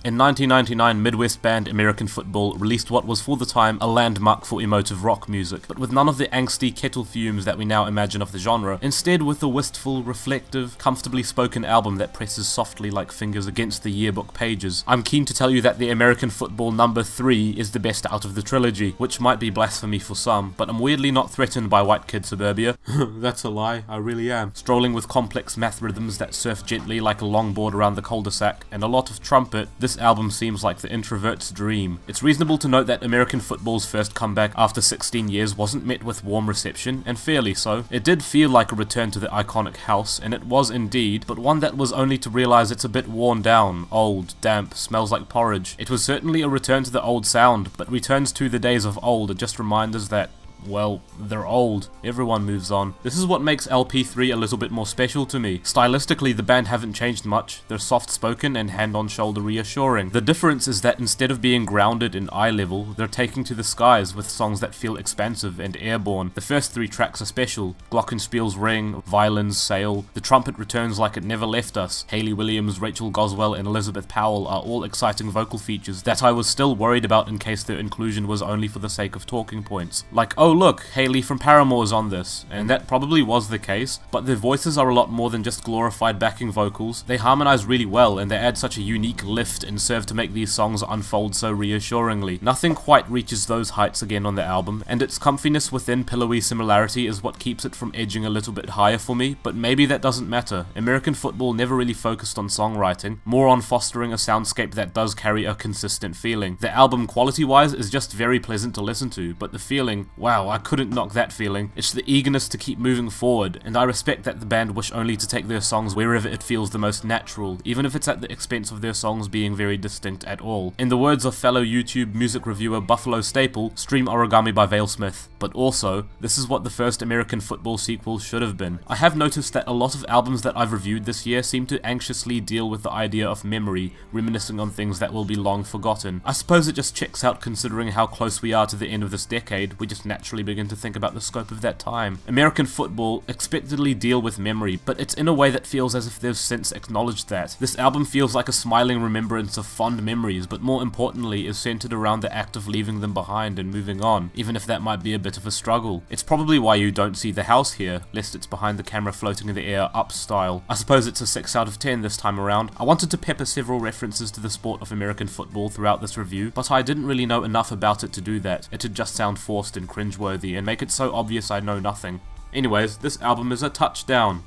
In 1999, Midwest band American Football released what was for the time a landmark for emotive rock music, but with none of the angsty kettle fumes that we now imagine of the genre, instead with a wistful, reflective, comfortably spoken album that presses softly like fingers against the yearbook pages. I'm keen to tell you that the American Football number 3 is the best out of the trilogy, which might be blasphemy for some, but I'm weirdly not threatened by white kid suburbia. That's a lie, I really am. Strolling with complex math rhythms that surf gently like a longboard around the cul-de-sac, and a lot of trumpet, this album seems like the introvert's dream. It's reasonable to note that American Football's first comeback after 16 years wasn't met with warm reception, and fairly so. It did feel like a return to the iconic house, and it was indeed, but one that was only to realize it's a bit worn down, old, damp, smells like porridge. It was certainly a return to the old sound, but returns to the days of old are just reminders that, well, they're old. Everyone moves on. This is what makes LP3 a little bit more special to me. Stylistically, the band haven't changed much. They're soft-spoken and hand-on-shoulder reassuring. The difference is that instead of being grounded in eye level, they're taking to the skies with songs that feel expansive and airborne. The first 3 tracks are special. Glockenspiel's Ring, Violins, Sail. The trumpet returns like it never left us. Hayley Williams, Rachel Goswell, and Elizabeth Powell are all exciting vocal features that I was still worried about in case their inclusion was only for the sake of talking points. Like, oh look, Hayley from Paramore's on this, and that probably was the case, but their voices are a lot more than just glorified backing vocals. They harmonize really well, and they add such a unique lift and serve to make these songs unfold so reassuringly. Nothing quite reaches those heights again on the album, and its comfiness within pillowy similarity is what keeps it from edging a little bit higher for me, but maybe that doesn't matter. American Football never really focused on songwriting, more on fostering a soundscape that does carry a consistent feeling. The album quality-wise is just very pleasant to listen to, but the feeling, wow, I couldn't knock that feeling. It's the eagerness to keep moving forward, and I respect that the band wish only to take their songs wherever it feels the most natural, even if it's at the expense of their songs being very distinct at all. In the words of fellow YouTube music reviewer Buffalo Staple, stream Origami by Valesmith. But also, this is what the first American Football sequel should have been. I have noticed that a lot of albums that I've reviewed this year seem to anxiously deal with the idea of memory, reminiscing on things that will be long forgotten. I suppose it just checks out considering how close we are to the end of this decade. We just naturally begin to think about the scope of that time. American Football expectedly deal with memory, but it's in a way that feels as if they've since acknowledged that. This album feels like a smiling remembrance of fond memories, but more importantly is centered around the act of leaving them behind and moving on, even if that might be a bit of a struggle. It's probably why you don't see the house here, lest it's behind the camera floating in the air up style. I suppose it's a 6 out of 10 this time around. I wanted to pepper several references to the sport of American football throughout this review, but I didn't really know enough about it to do that. It'd just sound forced and cringeworthy and make it so obvious I know nothing. Anyways, this album is a touchdown.